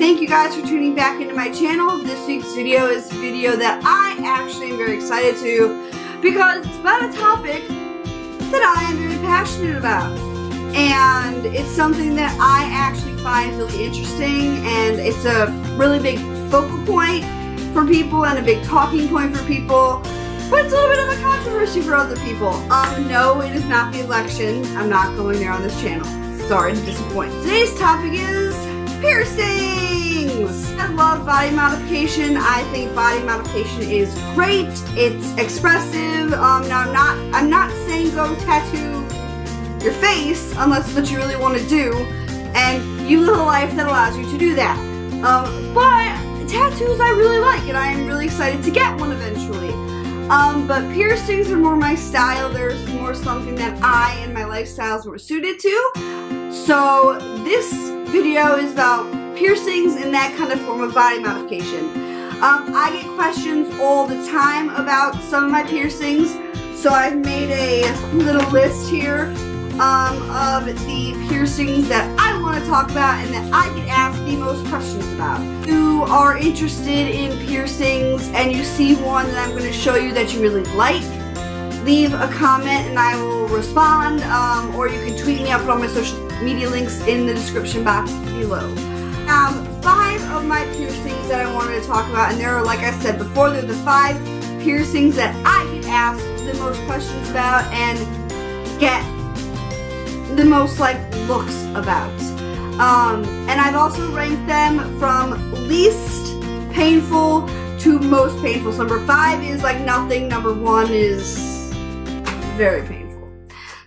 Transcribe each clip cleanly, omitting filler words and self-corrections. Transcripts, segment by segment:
Thank you guys for tuning back into my channel. This week's video is a video that I actually am very excited to because it's about a topic that I am very passionate about. And it's something that I actually find really interesting, and it's a really big focal point for people and a big talking point for people. But it's a little bit of a controversy for other people. No, it is not the election. I'm not going there on this channel. Sorry to disappoint. Today's topic is piercings. I love body modification. I think body modification is great. It's expressive. Now I'm not saying go tattoo your face unless that's what you really want to do, and you live a life that allows you to do that. But tattoos I really like, and I am really excited to get one eventually. But piercings are more my style. There's more something that I and my lifestyle is more suited to. So this video is about piercings and that kind of form of body modification. I get questions all the time about some of my piercings, so I've made a little list here of the piercings that I want to talk about and that I get asked the most questions about. If you are interested in piercings and you see one that I'm going to show you that you really like, leave a comment and I will respond, or you can tweet me. I'll put all my social media links in the description box below. I have 5 of my piercings that I wanted to talk about, and there are, like I said before, they're the 5 piercings that I get asked the most questions about and get the most looks about. And I've also ranked them from least painful to most painful. So number 5 is like nothing, number 1 is very painful.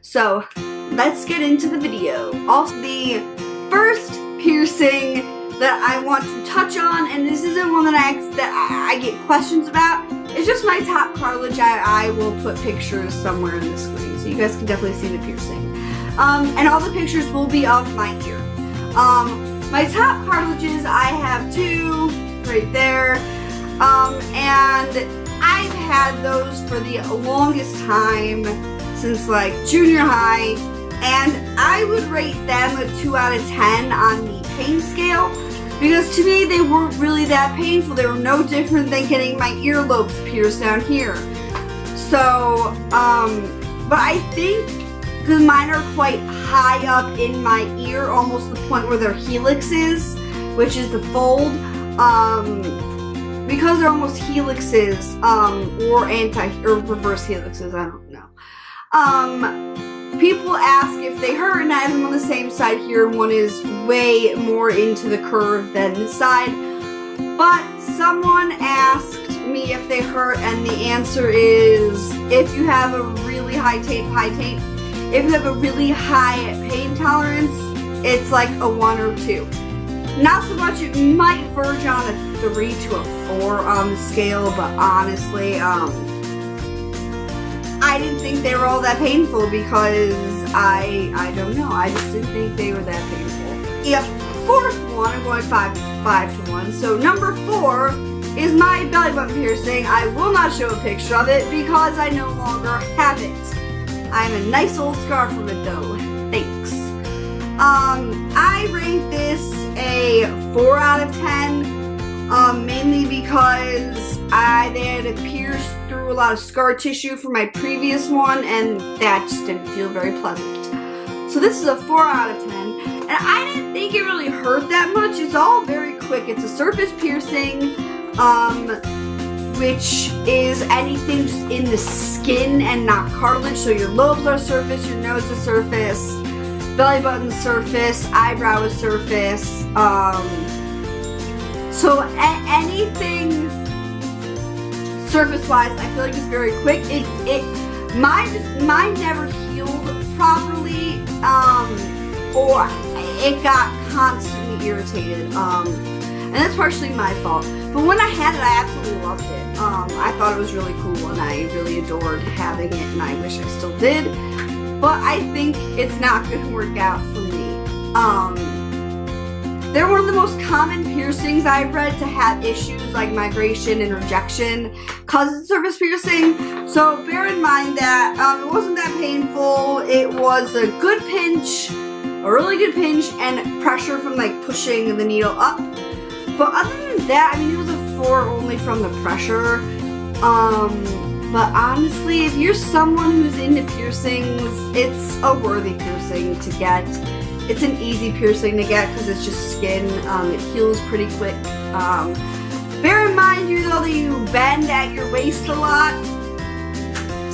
So let's get into the video. Also, the first piercing that I want to touch on, and this isn't one that I get questions about, it's just my top cartilage. I will put pictures somewhere in the screen so you guys can definitely see the piercing. And all the pictures will be of my ear. My top cartilages, I have 2 right there, and I've had those for the longest time, since like junior high, and I would rate them a 2 out of 10 on the pain scale, because to me they weren't really that painful. They were no different than getting my earlobes pierced down here. So, but I think because mine are quite high up in my ear, almost the point where their helix is, which is the fold, because they're almost helixes, or reverse helixes, I don't know. People ask if they hurt, and I have them on the same side here. One is way more into the curve than this side. But someone asked me if they hurt, and the answer is if you have a really if you have a really high pain tolerance, it's like a 1 or 2. Not so much, it might verge on a 3 to a 4 on the scale, but honestly, I didn't think they were all that painful because I don't know, I just didn't think they were that painful. The 4th one, I'm going 5 to 1. So number 4 is my belly button piercing. I will not show a picture of it because I no longer have it. I have a nice old scar from it though. Thanks. I rate this a 4 out of 10, mainly because they had to pierce through a lot of scar tissue from my previous one, and that just didn't feel very pleasant. So this is a 4 out of 10, and I didn't think it really hurt that much. It's all very quick. It's a surface piercing, which is anything just in the skin and not cartilage. So your lobes are surface, your nose is surface, belly button surface, eyebrow is surface. So anything surface-wise, I feel like it's very quick. Mine never healed properly, or it got constantly irritated. And that's partially my fault. But when I had it, I absolutely loved it. I thought it was really cool, and I really adored having it, and I wish I still did. But I think it's not going to work out for me. They're one of the most common piercings I've read to have issues like migration and rejection because it's surface piercing. So bear in mind that it wasn't that painful. It was a good pinch, a really good pinch, and pressure from like pushing the needle up. But other than that, I mean, it was a 4 only from the pressure. But honestly, if you're someone who's into piercings, it's a worthy piercing to get. It's an easy piercing to get because it's just skin. It heals pretty quick. Bear in mind, though, that you bend at your waist a lot.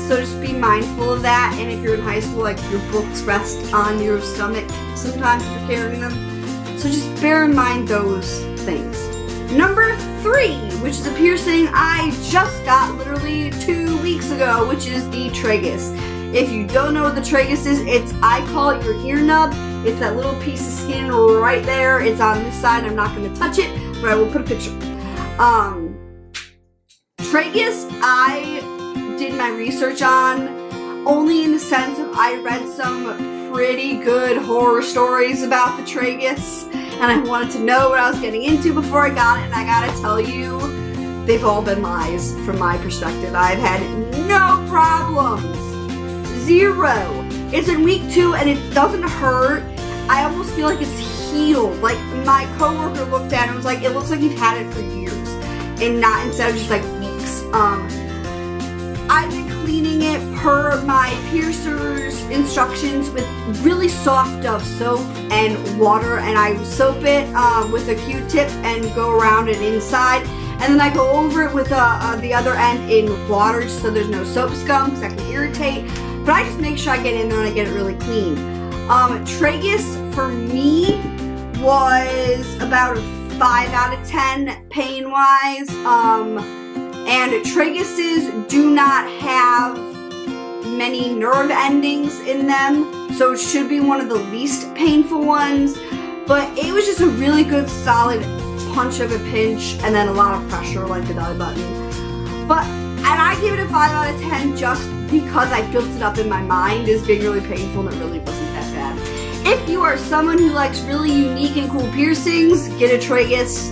So just be mindful of that. And if you're in high school, like, your books rest on your stomach sometimes if you're carrying them. So just bear in mind those things. Number 3, which is a piercing I just got literally 2 weeks ago, which is the tragus. If you don't know what the tragus is, I call it your ear nub. It's that little piece of skin right there. It's on this side. I'm not going to touch it, but I will put a picture. Tragus, I did my research on only in the sense of I read some pretty good horror stories about the tragus, and I wanted to know what I was getting into before I got it, and I gotta tell you, they've all been lies from my perspective. I've had no problems. 0. It's in week 2 and it doesn't hurt. I almost feel like it's healed. Like, my coworker looked at it and was like, it looks like you've had it for years and not instead of just like weeks. I've been cleaning it per my piercer's instructions with really soft Dove soap and water, and I soap it with a Q-tip and go around and inside, and then I go over it with the other end in water just so there's no soap scum because that can irritate, but I just make sure I get in there and I get it really clean. Tragus for me was about a 5 out of 10 pain-wise, and traguses do not have many nerve endings in them, so it should be one of the least painful ones, but it was just a really good solid punch of a pinch and then a lot of pressure like the belly button. And I give it a 5 out of 10 just because I built it up in my mind as being really painful and it really wasn't that bad. If you are someone who likes really unique and cool piercings, get a tragus.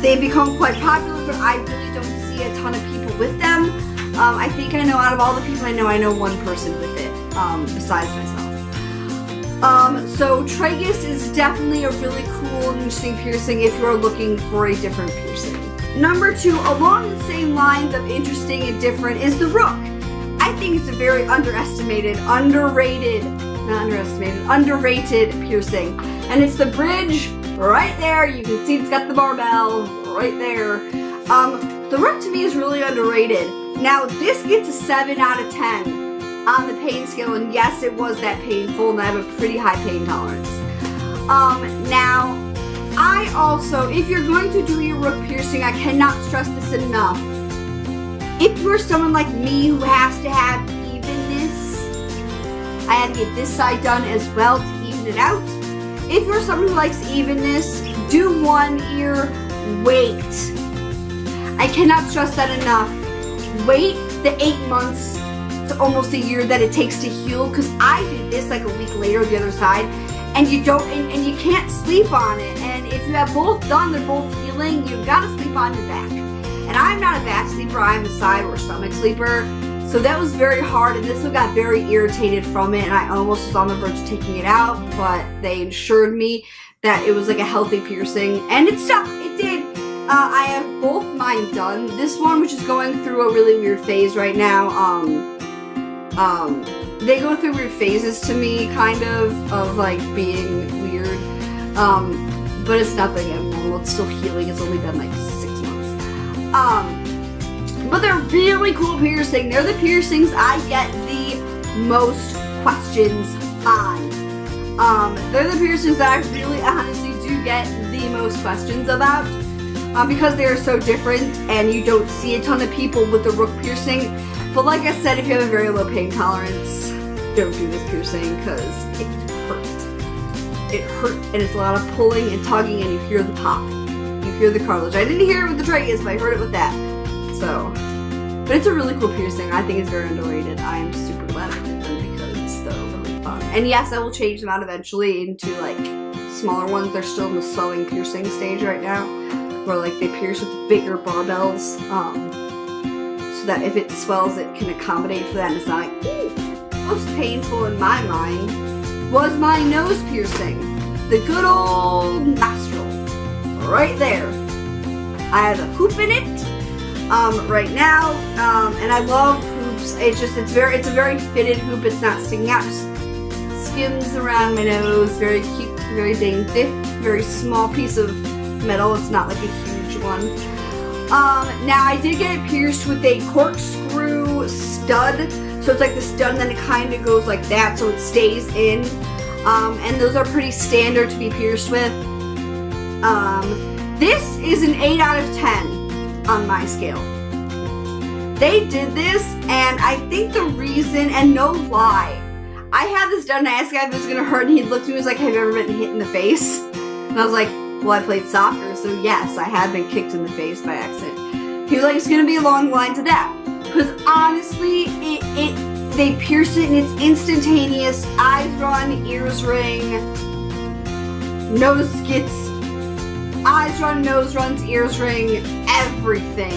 They've become quite popular, but I really don't see a ton of people with them. I think I know out of all the people I know one person with it, besides myself. So tragus is definitely a really cool and interesting piercing if you are looking for a different piercing. Number 2, along the same lines of interesting and different, is the rook. I think it's a very underrated piercing. And it's the bridge right there. You can see it's got the barbell right there. The rook to me is really underrated. Now this gets a 7 out of 10 on the pain scale, and yes, it was that painful, and I have a pretty high pain tolerance. Now, I also, if you're going to do your rook piercing, I cannot stress this enough. If you're someone like me who has to have evenness, I had to get this side done as well to even it out. If you're someone who likes evenness, do one ear, wait. I cannot stress that enough. Wait the 8 months to almost a year that it takes to heal, because I did this like a week later the other side, and you don't, and you can't sleep on it, and if you have both done, they're both healing, you've got to sleep on your back. And I'm not a back sleeper, I'm a side or stomach sleeper, so that was very hard, and this one got very irritated from it, and I almost was on the verge of taking it out, but they assured me that it was like a healthy piercing, and it stuck, it did. I have both mine done. This one, which is going through a really weird phase right now, they go through weird phases to me, kind of like being weird, but it's nothing abnormal, it's still healing, it's only been like 6 months. But they're really cool piercing. They're the piercings I get the most questions on. They're the piercings that I really honestly do get the most questions about. Because they are so different and you don't see a ton of people with the rook piercing. But like I said, if you have a very low pain tolerance, don't do this piercing because it hurts. It hurts, and it's a lot of pulling and tugging, and you hear the pop. You hear the cartilage. I didn't hear it with the tragus, but I heard it with that. So, but it's a really cool piercing. I think it's very underrated. I am super glad I did them because they're really fun. And yes, I will change them out eventually into like smaller ones. They're still in the swelling piercing stage right now, where like they pierce with bigger barbells, so that if it swells, it can accommodate for that. And it's not like, ooh. Most painful in my mind was my nose piercing, the good old nostril, right there. I have a hoop in it right now, and I love hoops. It's a very fitted hoop. It's not sticking out, just skims around my nose. Very cute, very dainty, very small piece of metal. It's not like a huge one. Now I did get it pierced with a corkscrew stud. So it's like the stud and then it kind of goes like that so it stays in. And those are pretty standard to be pierced with. This is an 8 out of 10 on my scale. They did this, and I think the reason, and no lie, I had this done and I asked the guy if it was gonna hurt, and he looked at me and was like, have you ever been hit in the face? And I was like, well, I played soccer, so yes, I have been kicked in the face by accident. He was like, it's gonna be along the lines of that. Because honestly, they pierce it and it's instantaneous. Eyes run, ears ring, nose gets, eyes run, nose runs, ears ring, everything.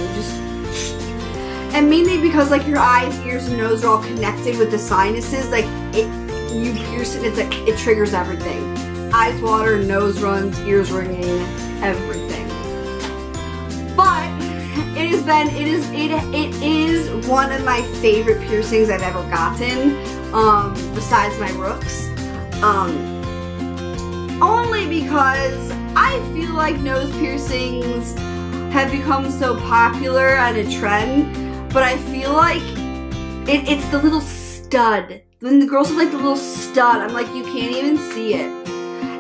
And mainly because like your eyes, ears, and nose are all connected with the sinuses, like you pierce it and it's like, it triggers everything. Eyes water, nose runs, ears ringing, everything. But it is one of my favorite piercings I've ever gotten, besides my rooks. Only because I feel like nose piercings have become so popular and a trend, but I feel like it's the little stud. When the girls have like the little stud, I'm like, you can't even see it.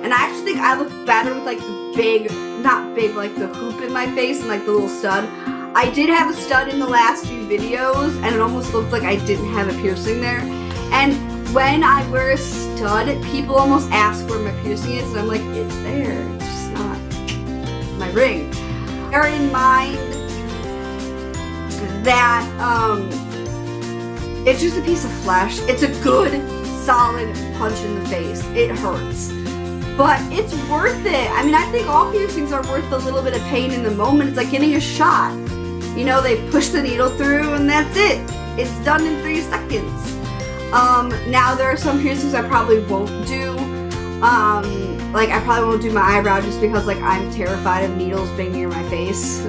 And I actually think I look better with like the big, not big, like the hoop in my face and like the little stud. I did have a stud in the last few videos and it almost looked like I didn't have a piercing there. And when I wear a stud, people almost ask where my piercing is and I'm like, it's there, it's just not my ring. Bear in mind that it's just a piece of flesh. It's a good, solid punch in the face. It hurts. But it's worth it. I mean, I think all piercings are worth a little bit of pain in the moment. It's like getting a shot. You know, they push the needle through and that's it. It's done in 3 seconds. Now there are some piercings I probably won't do. Like I probably won't do my eyebrow just because like I'm terrified of needles being near my face.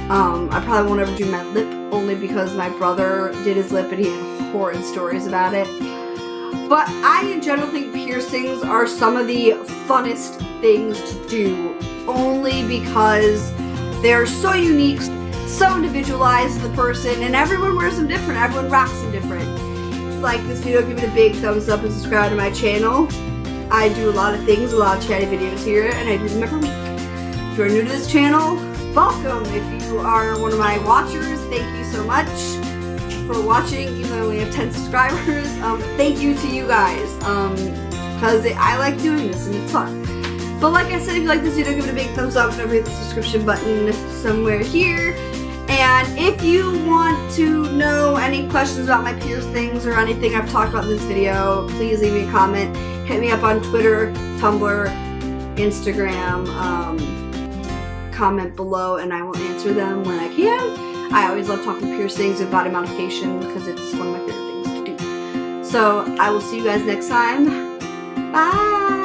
I probably won't ever do my lip only because my brother did his lip and he had horrid stories about it. But I in general think piercings are some of the funnest things to do only because they're so unique, so individualized to the person, and everyone wears them different, everyone rocks them different. If you like this video, give it a big thumbs up and subscribe to my channel. I do a lot of things, a lot of chatty videos here, and I do them every week. If you're new to this channel, welcome. If you are one of my watchers, thank you so much for watching, even though I only have 10 subscribers. Thank you to you guys, because I like doing this and it's fun. But like I said, if you like this video, give it a big thumbs up and over hit the subscription button somewhere here. And if you want to know any questions about my piercings or anything I've talked about in this video, please leave me a comment. Hit me up on Twitter, Tumblr, Instagram, comment below and I will answer them when I can. I always love talking piercings and body modification because it's one of my favorite things to do. So I will see you guys next time. Bye!